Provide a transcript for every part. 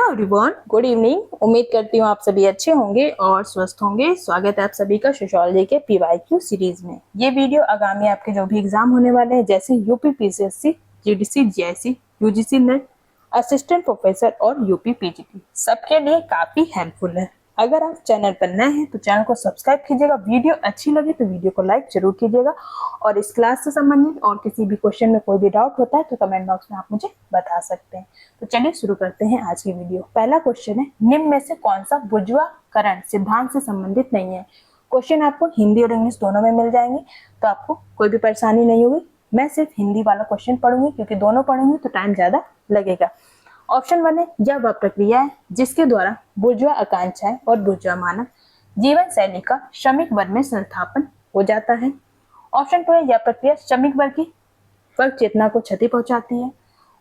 Hello everyone, good evening. उम्मीद करती हूँ आप सभी अच्छे होंगे और स्वस्थ होंगे। स्वागत है आप सभी का सोशियोलॉजी के पीवाईक्यू सीरीज में। ये वीडियो आगामी आपके जो भी एग्जाम होने वाले हैं, जैसे UP PCSC, GDC, GIC, UGC NET, assistant professor और यूपी पीजीटी, सबके लिए काफी हेल्पफुल है। अगर आप चैनल पर नए हैं तो चैनल को सब्सक्राइब कीजिएगा। वीडियो अच्छी लगे तो वीडियो को लाइक जरूर कीजिएगा और इस क्लास से संबंधित और किसी भी क्वेश्चन में कोई भी डाउट होता है तो कमेंट बॉक्स में आप मुझे बता सकते हैं। तो चलिए शुरू करते हैं आज की वीडियो। पहला क्वेश्चन है, निम्न में से कौन सा बुर्जुआकरण सिद्धांत से संबंधित नहीं है। क्वेश्चन आपको हिंदी और इंग्लिश दोनों में मिल जाएंगे, तो आपको कोई भी परेशानी नहीं होगी। मैं सिर्फ हिंदी वाला क्वेश्चन पढ़ूंगी क्योंकि दोनों पढ़ूंगी तो टाइम ज्यादा लगेगा। ऑप्शन 1 है, यह वह प्रक्रिया है जिसके द्वारा बुर्जुआ आकांक्षाएं और बुर्जुआ मानव जीवन शैली का श्रमिक वर्ग में संस्थापन हो जाता है। ऑप्शन 2 है, यह प्रक्रिया श्रमिक वर्ग की वर्ग चेतना को क्षति पहुंचाती है।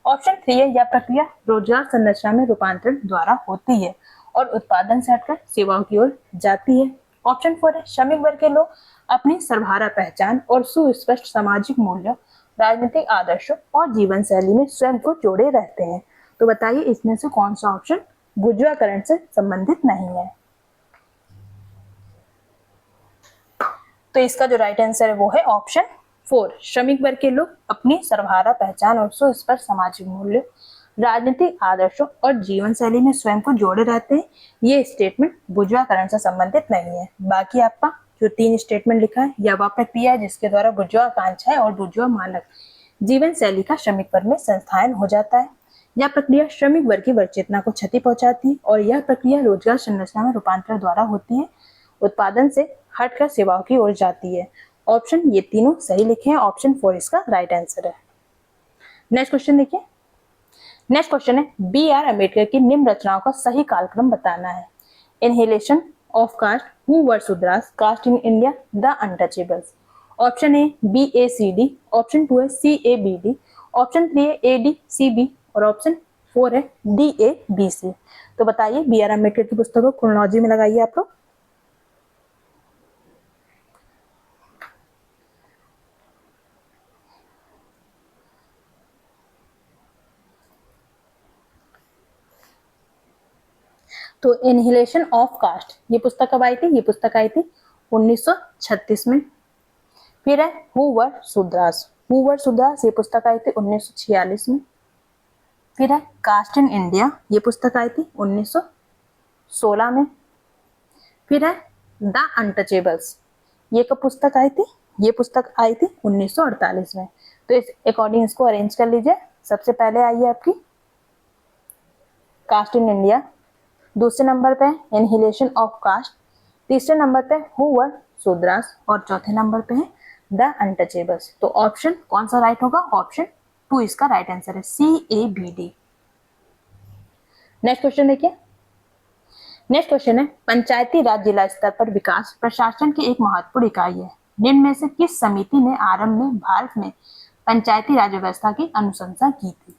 ऑप्शन 3 है, यह प्रक्रिया रोजगार संरचना में रूपांतरण द्वारा होती है और उत्पादन से हटकर सेवाओं की ओर जाती है। ऑप्शन 4 है, श्रमिक वर्ग के लोग अपनी सर्वहारा पहचान और सुस्पष्ट सामाजिक मूल्यों, राजनीतिक आदर्शों और जीवन शैली में स्वयं को जोड़े रहते हैं। तो बताइए इसमें से कौन सा ऑप्शन बुर्जुआकरण से संबंधित नहीं है। तो इसका जो राइट आंसर है वो है ऑप्शन 4। श्रमिक वर्ग के लोग अपनी सर्वहारा पहचान और सुस्पष्ट सामाजिक मूल्य, राजनीतिक आदर्शों और जीवन शैली में स्वयं को जोड़े रहते हैं। ये स्टेटमेंट बुर्जुआकरण से संबंधित नहीं है। बाकी आपका जो 3 स्टेटमेंट लिखा है, यह वह प्रक्रिया है जिसके द्वारा बुर्जुआ आकांक्षाएं और बुर्जुआ मानक जीवन शैली का श्रमिक वर्ग में संस्थान हो जाता है। यह प्रक्रिया श्रमिक वर्ग की वर्ग चेतना को क्षति पहुंचाती है और यह प्रक्रिया रोजगार संरचना में रूपांतरण द्वारा होती है, उत्पादन से हटकर सेवाओं की ओर जाती है। ऑप्शन ये तीनों सही लिखे हैं। ऑप्शन 4 इसका राइट आंसर है। नेक्स्ट क्वेश्चन देखिए। नेक्स्ट क्वेश्चन है, बी आर अम्बेडकर की निम्न रचनाओं का सही कालक्रम बताना है। Annihilation of caste, who were Shudras, caste in India, the untouchables. Option A B A C D, option 2 है C A B D, option 3 है ए डी सी बी और ऑप्शन 4 है डी ए बी सी। तो बताइए बी आर अम्बेडकर की पुस्तक को chronology में लगाइए आप लोग। तो इनहिलेशन ऑफ कास्ट ये पुस्तक कब आई थी? ये पुस्तक आई थी 1936 में। फिर है who were Shudras, who were Shudras ये पुस्तक आई थी 1946 में। फिर है कास्ट इन इंडिया, ये पुस्तक आई थी 1916 में। फिर है द अनटचेबल्स, ये कब पुस्तक आई थी? ये पुस्तक आई थी 1948 में। तो इस अकॉर्डिंग इसको अरेंज कर लीजिए। सबसे पहले आई है आपकी कास्ट इन इंडिया, दूसरे नंबर पे इनहिलेशन ऑफ कास्ट, तीसरे नंबर पे हु वर शूद्रास और चौथे नंबर पे है द अनटचेबल्स। तो ऑप्शन कौन सा राइट होगा? ऑप्शन 2 इसका राइट आंसर है, C A B D. Next question देखिए। नेक्स्ट क्वेश्चन है, पंचायती राज जिला स्तर पर विकास प्रशासन की एक महत्वपूर्ण इकाई है। निम्न में से किस समिति ने आरंभ में भारत में पंचायती राज व्यवस्था की अनुशंसा की थी?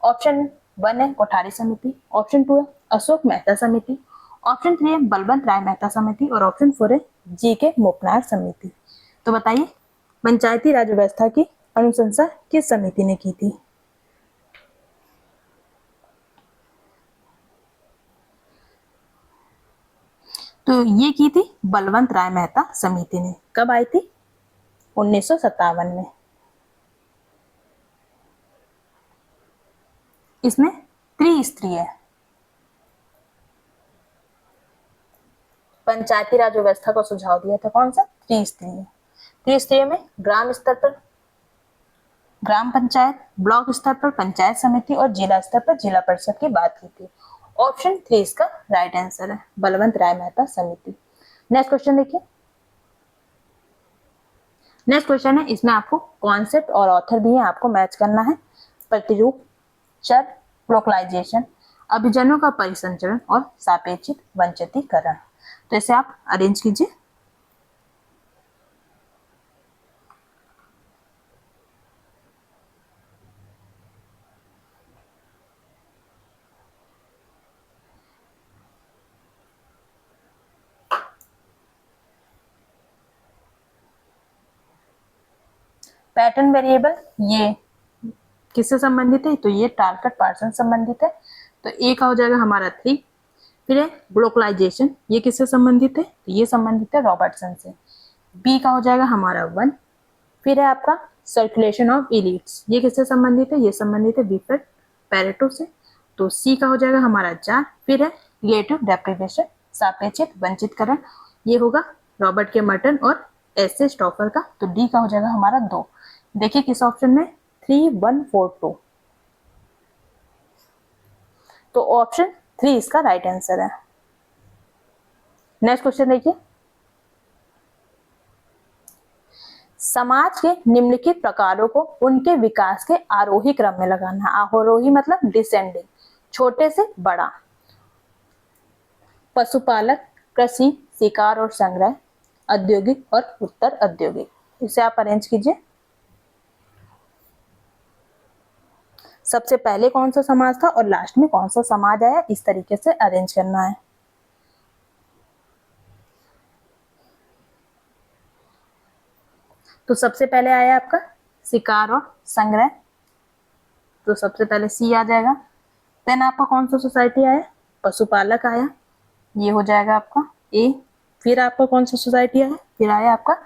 ऑप्शन 1 है कोठारी समिति, ऑप्शन 2 है अशोक मेहता समिति, ऑप्शन 3 है बलवंत राय मेहता समिति और ऑप्शन 4 है जी के मोपनार समिति। तो बताइए पंचायती राज व्यवस्था की अनुशंसा किस समिति ने की थी? तो ये की थी बलवंत राय मेहता समिति ने। कब आई थी? 1957 में। इसमें त्रिस्तरीय है। पंचायती राज व्यवस्था को सुझाव दिया था कौन सा? त्रिस्तरीय। त्रिस्तरीय में ग्राम स्तर पर ग्राम पंचायत, ब्लॉक स्तर पर पंचायत समिति और जिला स्तर पर जिला परिषद की बात की थी। ऑप्शन 3 इसका राइट आंसर है, बलवंत राय मेहता समिति। नेक्स्ट क्वेश्चन देखिए। नेक्स्ट क्वेश्चन है, इसमें आपको कॉन्सेप्ट और ऑथर दिए, आपको मैच करना है। प्रतिरूप, चर, लोकलाइजेशन, अभिजनों का परिसंचरण और सापेक्षित वंचितीकरण। तो इसे आप अरेंज कीजिए। पैटर्न वेरिएबल ये किससे संबंधित है? तो ये टारगेट पर्सन संबंधित है। तो ए का हो जाएगा हमारा 3। फिर है ग्लोकलाइजेशन, ये किससे संबंधित है? तो ये संबंधित है रॉबर्टसन से। बी का हो जाएगा हमारा 1। फिर है आपका सर्कुलेशन ऑफ इलिट्स, ये किससे संबंधित है? ये संबंधित है बीफर्ड पैरेटो से। तो सी का हो जाएगा हमारा 4। फिर है रिलेटिव डेप्रिवेशन, सापेक्षित वंचितकरण, ये होगा रॉबर्ट के मर्टन और एस ए स्टॉफर का। तो डी का हो जाएगा हमारा 2। देखिए किस ऑप्शन में 3, 1, 4, 2। तो ऑप्शन 3 इसका राइट आंसर है। नेक्स्ट क्वेश्चन देखिए, समाज के निम्नलिखित प्रकारों को उनके विकास के आरोही क्रम में लगाना। आरोही मतलब डिसेंडिंग, छोटे से बड़ा। पशुपालक, कृषि, शिकार और संग्रह, औद्योगिक और उत्तर औद्योगिक। इसे आप अरेंज कीजिए। सबसे पहले कौन सा समाज था और लास्ट में कौन सा समाज आया, इस तरीके से अरेंज करना है। तो सबसे पहले आया आपका शिकार और संग्रह, तो सबसे पहले सी आ जाएगा। देन आपका कौन सा सोसाइटी आया? पशुपालक आया, ये हो जाएगा आपका ए। फिर आपका कौन सा सोसाइटी आया? फिर आया आपका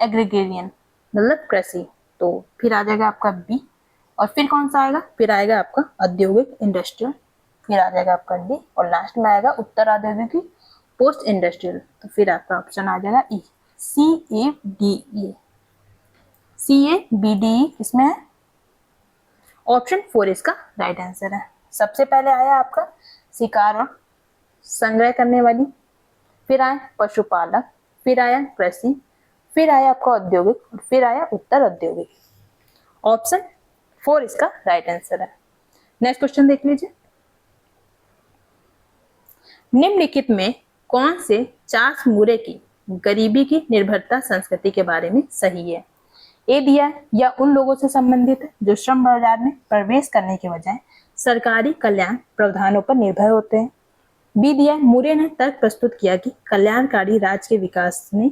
एग्रीगेरियन मतलब कृषि, तो फिर आ जाएगा आपका बी। और फिर कौन सा आएगा? फिर आएगा आपका औद्योगिक इंडस्ट्रियल, फिर आ जाएगा आपका डी, और लास्ट में आएगा उत्तर औद्योगिक पोस्ट इंडस्ट्रियल। तो फिर आपका ऑप्शन आ जाएगा E, C A D E. C A B D E इसमें है, ऑप्शन 4 इसका राइट आंसर है। सबसे पहले आया आपका शिकार और संग्रह करने वाली, फिर आया पशुपालक, फिर आया कृषि, फिर आया आपका औद्योगिक, और फिर आया उत्तर औद्योगिक। ऑप्शन 4 इसका राइट आंसर है। नेक्स्ट क्वेश्चन देख लीजिए, निम्नलिखित में कौन से चार्ल्स मूरे की गरीबी की निर्भरता संस्कृति के बारे में सही है? ए दिया है, या उन लोगों से संबंधित है जो श्रम बाजार में प्रवेश करने के बजाय सरकारी कल्याण प्रावधानों पर निर्भर होते हैं। बी दिया है, मूरे ने तर्क प्रस्तुत किया कि कल्याणकारी राज्य के विकास ने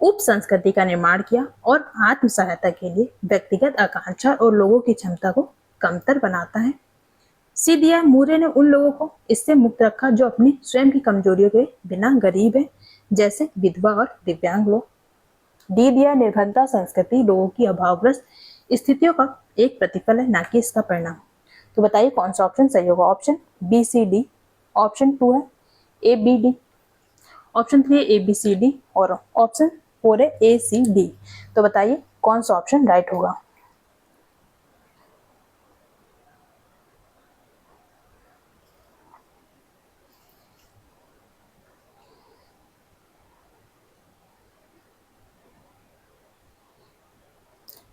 उप संस्कृति का निर्माण किया और आत्म सहायता के लिए व्यक्तिगत आकांक्षा और लोगों की क्षमता को कमतर बनाता है। सी दिया है, मूरे ने उन लोगों को इससे मुक्त रखा जो अपनी स्वयं की कमजोरियों के बिना गरीब है, जैसे विधवा और दिव्यांग लोग। डी दिया, निर्भरता संस्कृति लोगों की अभावग्रस्त स्थितियों का एक प्रतिफल है, ना कि इसका परिणाम। तो बताइए कौन सा ऑप्शन सही होगा? Option B C D, option 2 है A B D, option 3 A B C D, और ऑप्शन 4 है ए सी डी। तो बताइए कौन सा ऑप्शन राइट होगा?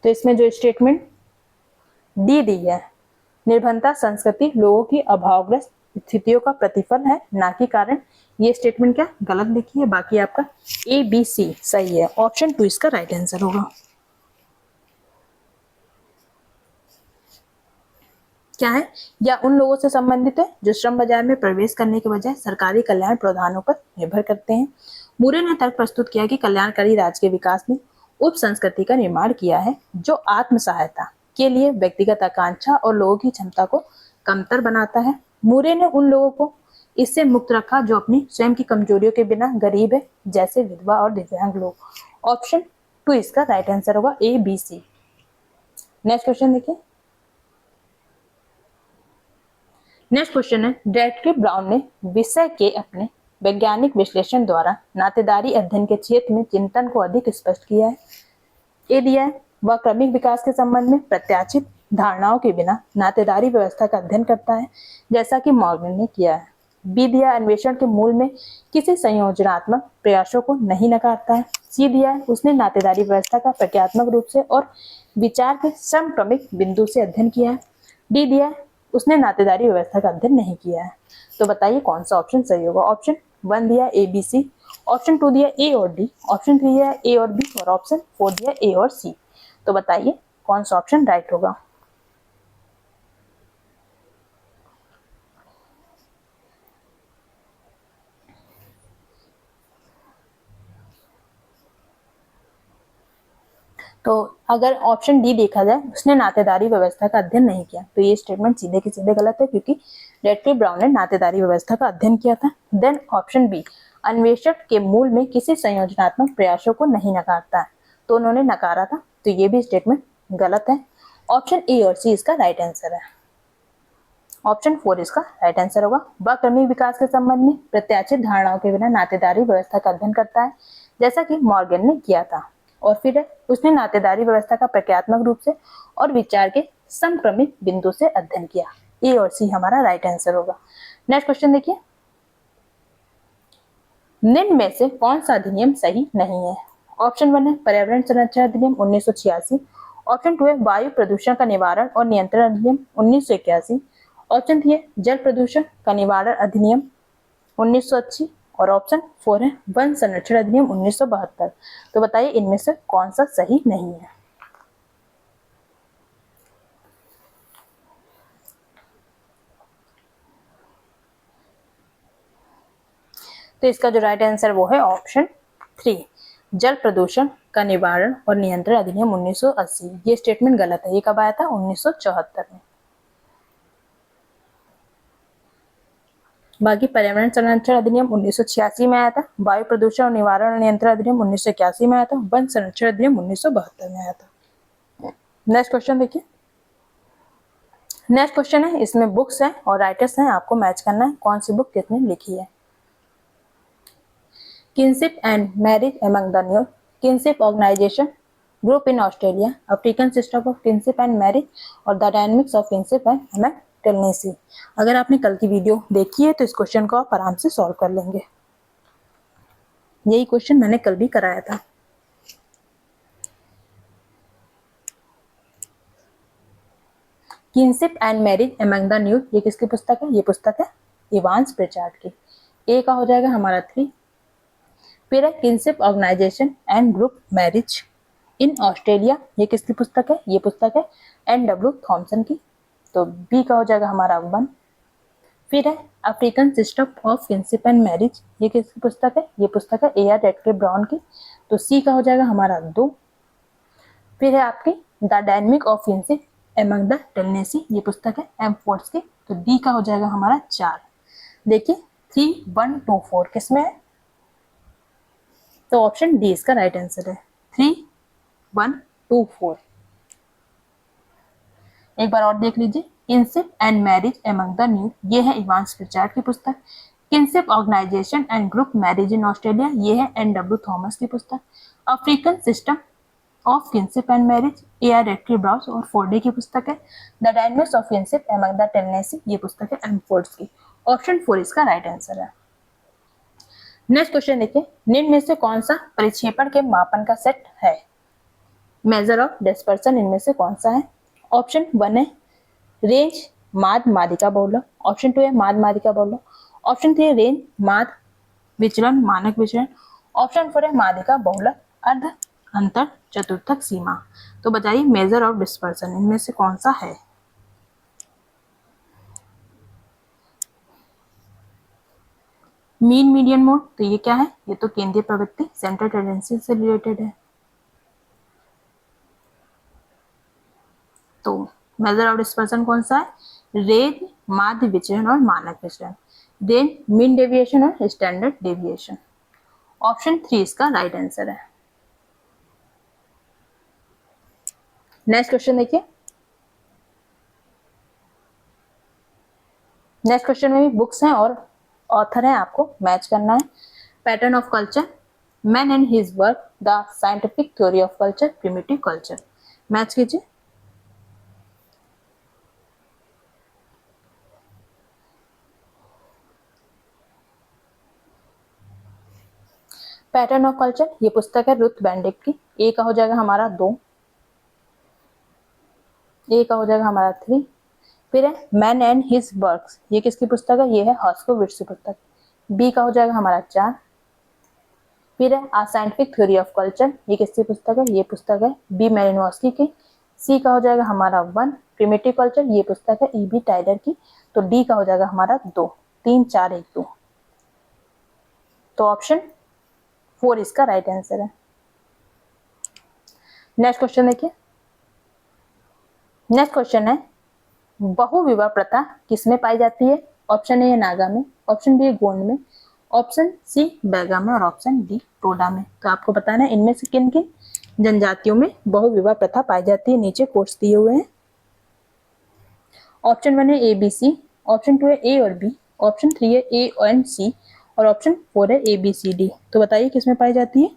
तो इसमें जो स्टेटमेंट डी दी है, निर्भरता संस्कृति लोगों की अभावग्रस्त स्थितियों का प्रतिफल है, ना कि कारण, ये स्टेटमेंट क्या गलत लिखी है। बाकी आपका ए बी सी सही है, ऑप्शन 2 इसका राइट आंसर होगा। क्या है? या उन लोगों से संबंधित है जो श्रम बाजार में प्रवेश करने के बजाय सरकारी कल्याण प्रावधानों पर निर्भर करते हैं। मूरे ने तर्क प्रस्तुत किया कि कल्याणकारी राज्य के विकास ने उप संस्कृति का निर्माण किया है जो आत्म सहायता के लिए व्यक्तिगत आकांक्षा और लोगों की क्षमता को कमतर बनाता है। मूरे ने उन लोगों को इससे मुक्त रखा जो अपनी स्वयं की कमजोरियों के बिना गरीब है, जैसे विधवा और दिव्यांग लोग। ऑप्शन 2 इसका राइट आंसर होगा, A B C. Next question देखिए, नेक्स्ट क्वेश्चन है, डेटक्लिफ ब्राउन ने विषय के अपने वैज्ञानिक विश्लेषण द्वारा नातेदारी अध्ययन के क्षेत्र में चिंतन को अधिक स्पष्ट किया है। ए दिया है, वह क्रमिक विकास के संबंध में प्रत्याशित धारणाओं के बिना नातेदारी व्यवस्था का अध्ययन करता है, जैसा कि मॉर्गन ने किया है। बी दिया, अन्वेषण के मूल में किसी संयोजनात्मक प्रयासों को नहीं नकारता है। सी दिया है, उसने नातेदारी व्यवस्था का प्रक्रियात्मक रूप से और विचार के समक्रमिक बिंदु से अध्ययन किया है। डी दिया है, उसने नातेदारी व्यवस्था का अध्ययन नहीं किया है। तो बताइए कौन सा ऑप्शन सही होगा? ऑप्शन 1 दिया ए बी सी, ऑप्शन 2 दिया ए और डी, ऑप्शन 3 दिया ए और बी, और ऑप्शन 4 दिया ए और सी। तो बताइए कौन सा ऑप्शन राइट होगा? तो अगर ऑप्शन डी देखा जाए, उसने नातेदारी व्यवस्था का अध्ययन नहीं किया, तो ये स्टेटमेंट सीधे के सीधे गलत है, क्योंकि रेडक्लिफ ब्राउन ने नातेदारी व्यवस्था का अध्ययन किया था। देन ऑप्शन बी, अन्वेषण के मूल में किसी संयोजनात्मक प्रयासों को नहीं नकारता है, तो उन्होंने नकारा था, तो ये भी स्टेटमेंट गलत है। ऑप्शन ए और सी इसका राइट आंसर है। ऑप्शन 4 इसका राइट आंसर होगा। वह क्रमिक विकास के संबंध में प्रत्याशित धारणाओं के बिना नातेदारी व्यवस्था का अध्ययन करता है, जैसा कि मॉर्गन ने किया था। और फिर उसने नातेदारी व्यवस्था का प्रक्रियात्मक रूप से और विचार के समक्रमिक बिंदु से अध्ययन किया। ए और सी हमारा राइट आंसर होगा। नेक्स्ट क्वेश्चन देखिए, निम्न में से कौन सा अधिनियम सही नहीं है? ऑप्शन 1 है पर्यावरण संरक्षण अधिनियम 1986। ऑप्शन 2 है वायु प्रदूषण का निवारण और नियंत्रण अधिनियम 1981। ऑप्शन 3 है जल प्रदूषण का निवारण अधिनियम 1980 और ऑप्शन 4 है वन संरक्षण अधिनियम 1972। तो बताइए इनमें से कौन सा सही नहीं है? तो इसका जो राइट आंसर वो है ऑप्शन 3, जल प्रदूषण का निवारण और नियंत्रण अधिनियम 1980। ये स्टेटमेंट गलत है। ये कब आया था? 1974 में। बाकी पर्यावरण संरक्षण अधिनियम 1986 में आया था, वायु प्रदूषण और निवारण और नियंत्रण अधिनियम 1981 में आया था, वन संरक्षण अधिनियम 1972 में आया था। नेक्स्ट क्वेश्चन देखिए। नेक्स्ट क्वेश्चन है, इसमें बुक्स हैं और राइटर्स हैं, आपको मैच करना है कौन सी बुक किसने लिखी है। Kinship and marriage among the Nuer, kinship organization group in Australia, African system of kinship and marriage और the dynamics of kinship and among Tallensi. अगर आपने कल की वीडियो देखी है तो इस क्वेश्चन को आप आराम से सॉल्व कर लेंगे। यही क्वेश्चन मैंने कल भी कराया था। Kinship and marriage among the Nuer, ये किसकी पुस्तक है? ये पुस्तक है इवांस प्रिचार्ड की। ए का हो जाएगा हमारा 3। फिर है kinship organisation and group marriage in Australia, ये किसकी पुस्तक है? ये पुस्तक है NW थॉमसन की। तो बी का हो जाएगा हमारा 1। फिर है African system of kinship and marriage, ये किसकी पुस्तक है? ये पुस्तक है AR रेडक्लिफ ब्राउन की। तो सी का हो जाएगा हमारा 2। फिर है आपकी the dynamic of kinship among the Tallensi, ये पुस्तक है M फोर्ड्स की। तो डी का हो जाएगा हमारा 4। देखिए 3, 1, 2, 4 किसमें है? तो ऑप्शन डी इसका राइट आंसर है, 3, 1, 2, 4। एक बार और देख लीजिए, kinship and marriage among the Nuer, ये है इवांस प्रिचार्ड की पुस्तक। Kinship organisation and group marriage in Australia, ये है NW थॉमस की पुस्तक। African system of kinship and marriage AR Radcliffe Brown और फोर्डे की पुस्तक है। The dynamics of kinship among the Tallensi, ये पुस्तक है M फोर्ड्स की। ऑप्शन 4 इसका राइट आंसर है। नेक्स्ट क्वेश्चन देखिए, निम्न में से कौन सा परिक्षेपण के मापन का सेट है? मेजर ऑफ डिस्पर्सन इनमें से कौन सा है? ऑप्शन 1 है रेंज माद मादिका बहुलक, ऑप्शन 2 है माद मादिका बहुलक, ऑप्शन 3 है रेंज माद विचलन मानक विचलन, ऑप्शन 4 है मादिका बहुलक अर्ध अंतर चतुर्थक सीमा। तो बताइए मेजर ऑफ डिस्पर्सन इनमें से कौन सा है? मीन मीडियन मोड, तो ये क्या है? ये तो केंद्रीय प्रवृत्ति सेंट्रल टेंडेंसी से रिलेटेड है। तो मेजर ऑफ डिस्पर्सन कौन सा है? रेंज माध्य विचलन और मानक विचलन, रेंज मीन डेविएशन और स्टैंडर्ड डेविएशन। ऑप्शन 3 इसका राइट आंसर है। नेक्स्ट क्वेश्चन देखिए। नेक्स्ट क्वेश्चन में भी बुक्स हैं और ऑथर हैं, आपको मैच करना है। Pattern of culture, man and his work, the scientific theory of culture, primitive culture. Match कीजिए। पैटर्न ऑफ कल्चर, ये पुस्तक है रुथ बेंडिक की। ए का हो जाएगा हमारा 2, ए का हो जाएगा हमारा 3। फिर है मैन एंड हिज वर्क्स, ये किसकी पुस्तक है? ये है हॉस्कोविट्ज की पुस्तक। बी का हो जाएगा हमारा 4। फिर है आ साइंटिफिक थ्योरी ऑफ कल्चर, ये किसकी पुस्तक है? ये पुस्तक है बी मेलिनोस्की की। सी का हो जाएगा हमारा 1। प्रिमिटिव कल्चर, ये पुस्तक है E.B. टाइलर की। तो डी का हो जाएगा हमारा 2, 3, 4, 1, 2। तो ऑप्शन 4 इसका राइट आंसर है। नेक्स्ट क्वेश्चन देखिए। नेक्स्ट क्वेश्चन है बहुविवाह प्रथा किसमें पाई जाती है? ऑप्शन ए नागा में, ऑप्शन बी गोंड में, ऑप्शन सी बैगा में और ऑप्शन डी टोडा में। तो आपको बताना है इनमें से किन किन जनजातियों में बहुविवाह प्रथा पाई जाती है। नीचे कोट्स दिए हुए हैं। ऑप्शन 1 है ए बी सी, ऑप्शन 2 है ए और बी, ऑप्शन 3 है ए एंड सी और ऑप्शन 4 है ए बी सी डी। तो बताइए किसमें पाई जाती है?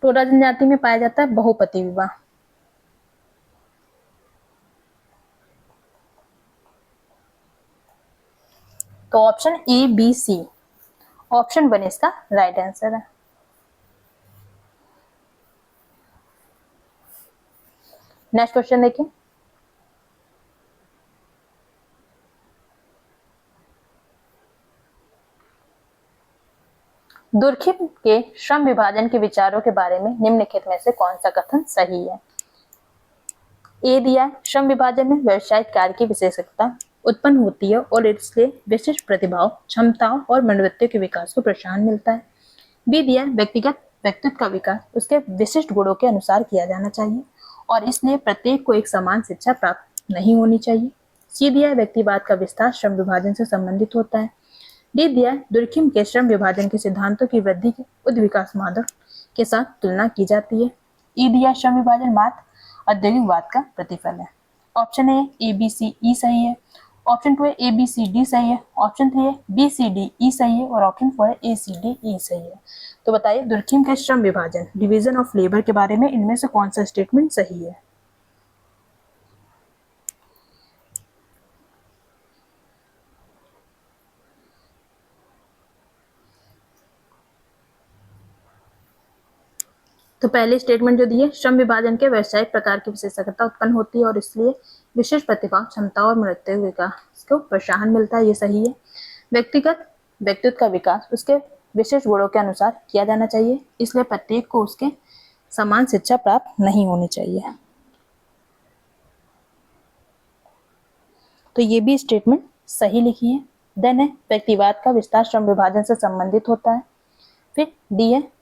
टोडा जनजाति में पाया जाता है बहुपति विवाह। तो option A B C, option 1 इसका राइट आंसर है। नेक्स्ट क्वेश्चन देखिए। दुर्खिम के श्रम विभाजन के विचारों के बारे में निम्नलिखित में से कौन सा कथन सही है? ए दिया, श्रम विभाजन में व्यवसायिक कार्य की विशेषज्ञता उत्पन्न होती है और इसलिए विशिष्ट प्रतिभाओं, क्षमताओं और मनोवृत्तियों के विकास को प्रोत्साहन मिलता है। बी दिया, व्यक्तिगत व्यक्तित्व का विकास उसके विशिष्ट गुणों के अनुसार किया जाना चाहिए और इसलिए प्रत्येक को एक समान शिक्षा प्राप्त नहीं होनी चाहिए। सी दिया, व्यक्तिवाद का विस्तार श्रम विभाजन से संबंधित होता है। डी दिया, दुर्खिम के श्रम विभाजन के सिद्धांतों की वृद्धि के उद्विकास मॉडल के साथ तुलना की जाती है। ई दिया, श्रम विभाजन मात्र औद्योगिकवाद का प्रतिफल है। ऑप्शन ए बी सी ई सही है, ऑप्शन 2 है ए बी सी डी सही है, ऑप्शन 3 है बी सी डी ई सही है और ऑप्शन 4 है ए सी डी ई सही है। तो बताइए दुर्खिम के श्रम विभाजन डिवीजन ऑफ लेबर के बारे में इनमें से कौन सा स्टेटमेंट सही है? तो पहले स्टेटमेंट जो दिए, श्रम विभाजन के व्यवसायिक प्रकार की विशेषज्ञता उत्पन्न होती है और इसलिए विशेष प्रतिभा, क्षमता और मनोवृत्ति विकास को प्रोत्साहन मिलता है, ये सही है। व्यक्तिगत व्यक्तित्व का विकास उसके विशेष गुणों के अनुसार किया जाना चाहिए, इसलिए प्रत्येक को उसके समान शिक्षा प्राप्त नहीं होनी चाहिए। तो ये भी स्टेटमेंट सही लिखी है। देन है व्यक्तिवाद का विस्तार श्रम विभाजन से संबंधित होता है। फिर डी है,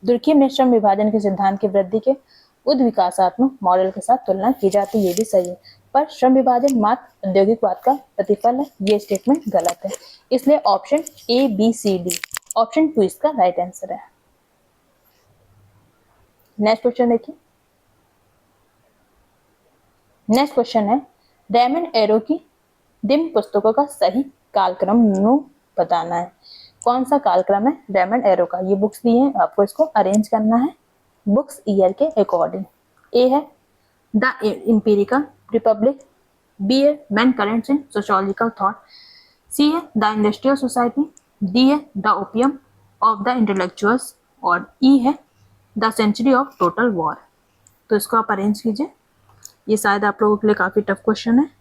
दुर्खिम ने श्रम विभाजन के सिद्धांत की वृद्धि के उद्विकासात्मक मॉडल के साथ तुलना की जाती है, ये भी सही है। पर श्रम विभाजन मात्र औद्योगिकवाद का प्रतिफल है, ये स्टेटमेंट गलत है। इसलिए option A B C D, option 2 इसका राइट आंसर है। नेक्स्ट क्वेश्चन देखिए। नेक्स्ट क्वेश्चन है रेमंड एरो की निम्न पुस्तकों का सही कालक्रम बताना है। कौन सा कालक्रम है रेमंड एरो का? ये बुक्स दी हैं, आपको इसको अरेंज करना है बुक्स ईयर के अकॉर्डिंग। ए है द एम्पिरिकल रिपब्लिक, बी है main currents in sociological thought, C है द इंडस्ट्रियल सोसाइटी, डी है the opium of the intellectuals और ई है the century of total war. तो इसको आप अरेंज कीजिए। ये शायद आप लोगों के लिए काफी टफ क्वेश्चन है।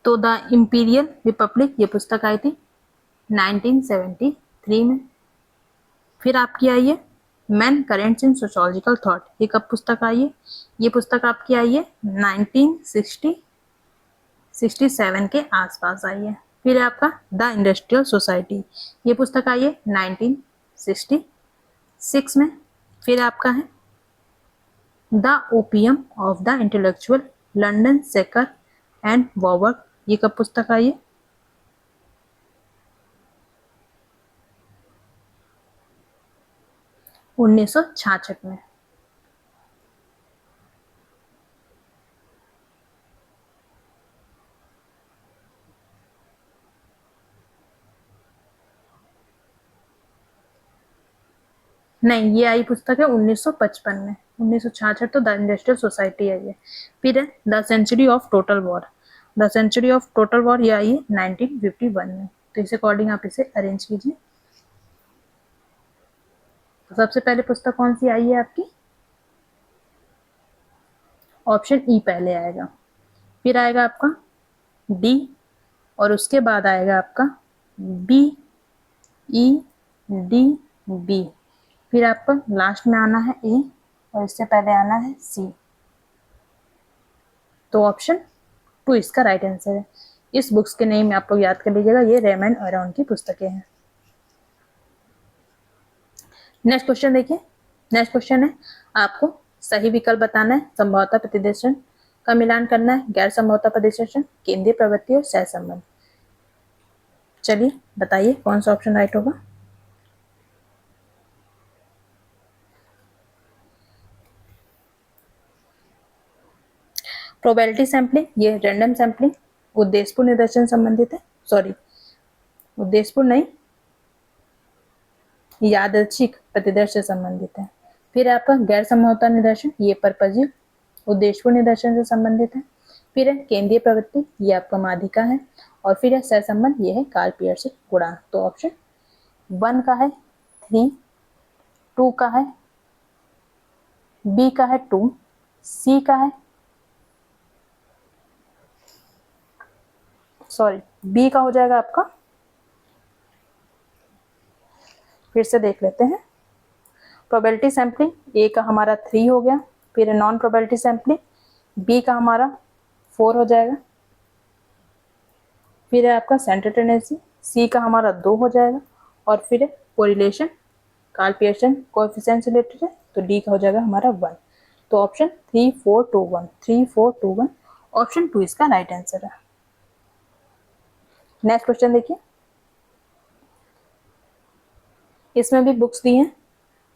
तो द इम्पीरियल रिपब्लिक ये पुस्तक आई थी 1973 में। फिर आपकी आई है main currents in sociological thought, ये कब पुस्तक आई है? ये पुस्तक आपकी आई है 1967 के आसपास आई है। फिर है आपका द इंडस्ट्रियल सोसाइटी, ये पुस्तक आई है 1966 में। फिर आपका है the opium of the intellectual, London सेकर एंड वॉवर्क, ये कब पुस्तक आई है? उन्नीस सौ छियासठ में। नहीं, ये आई पुस्तक है 1955 में। 1966 तो द इंडस्ट्रियल सोसाइटी है ये। फिर है the century of total war, the century of total war ये आई है 1951 में। तो इस अकॉर्डिंग आप इसे अरेंज कीजिए। तो सबसे पहले पुस्तक कौन सी आई है आपकी? ऑप्शन ई पहले आएगा, फिर आएगा आपका डी, और उसके बाद आएगा आपका बी, ई, डी, बी, फिर आपको लास्ट में आना है ए, और इससे पहले आना है सी। तो ऑप्शन 2 इसका राइट आंसर है। इस बुक्स के नेम आप लोग याद कर लीजिएगा, ये रेमंड अराउंड की पुस्तकें हैं। नेक्स्ट क्वेश्चन देखिए। नेक्स्ट क्वेश्चन है, आपको सही विकल्प बताना है, संभवतः प्रतिदेशन का मिलान करना है, गैर संभवतः प्रतिदेशन, केंद्रीय प्रवृत्ति और सहसंबंध। चलिए बताइए कौन सा ऑप्शन राइट होगा। प्रोबेबिलिटी सैंपलिंग, ये रैंडम सैंपलिंग, उद्देश्यपूर्ण निदर्शन संबंधित है, सॉरी उद्देश्यपूर्ण नहीं, यादृच्छिक प्रतिदर्श से संबंधित है। फिर आपका गैर संभवतः निदर्शन, ये पर्पजीव उद्देश्यपूर्ण निदर्शन से संबंधित है। फिर है केंद्रीय प्रवृत्ति, ये आपका माध्यिका है। और फिर है सहसंबंध, ये है कार्ल पियर्सन गुणांक। तो ऑप्शन 1 का है 3, 2 का है, बी का है 2, सी का है, सॉरी बी का हो जाएगा आपका, फिर से देख लेते हैं। प्रोबेबिलिटी सैंपलिंग ए का हमारा 3 हो गया, फिर नॉन प्रोबेबिलिटी सैंपलिंग बी का हमारा 4 हो जाएगा, फिर है आपका सेंट्रल टेंडेंसी सी का हमारा 2 हो जाएगा, और फिर है कोरिलेशन कार्ल पियर्सन कोएफिशिएंट से रिलेटेड है, तो डी का हो जाएगा हमारा 1। तो ऑप्शन 3 4 2 1, 3 4 2 1, ऑप्शन 2 इसका राइट आंसर है। नेक्स्ट क्वेश्चन देखिए। इसमें भी बुक्स दी हैं,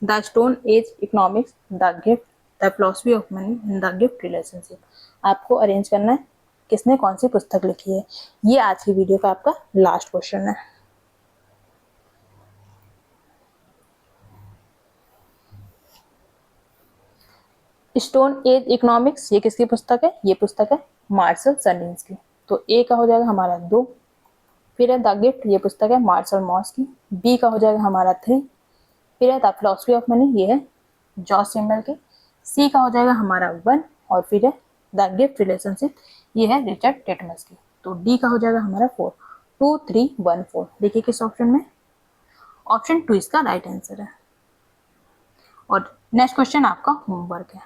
the stone age economics, the gift, the philosophy of money and the gift relationship. आपको अरेंज करना है किसने कौन सी पुस्तक लिखी है। ये आज की वीडियो का आपका लास्ट क्वेश्चन है। स्टोन एज इकोनॉमिक्स ये किसकी पुस्तक है? ये पुस्तक है मार्शल सन्नीज की। तो ए का हो जाएगा हमारा 2, फिर है द गिफ्ट, ये पुस्तक है मार्शल मॉस की। बी का हो जाएगा हमारा 3, फिर है द फिलॉसफी ऑफ मनी, ये है जॉर्ज सिम्बल की। सी का हो जाएगा हमारा 1, और फिर है द गिफ्ट रिलेशनशिप, ये है रिचर्ड टेटमस की। तो डी का हो जाएगा हमारा 4, 2 3 1 4। देखिए किस ऑप्शन में, ऑप्शन 2 इसका राइट आंसर है। और नेक्स्ट क्वेश्चन आपका होमवर्क है।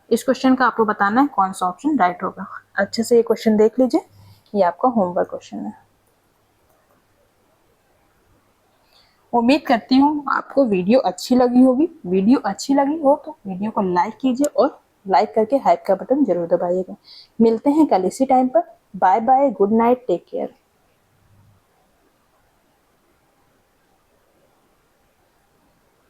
इस क्वेश्चन का आपको बताना है कौन सा ऑप्शन राइट होगा। अच्छे से ये क्वेश्चन देख लीजिए, ये आपका होमवर्क क्वेश्चन है। उम्मीद करती हूँ आपको वीडियो अच्छी लगी होगी। वीडियो अच्छी लगी हो तो वीडियो को लाइक कीजिए, और लाइक करके हाइप का बटन जरूर दबाइएगा। मिलते हैं कल इसी टाइम पर। Bye bye, good night, take care.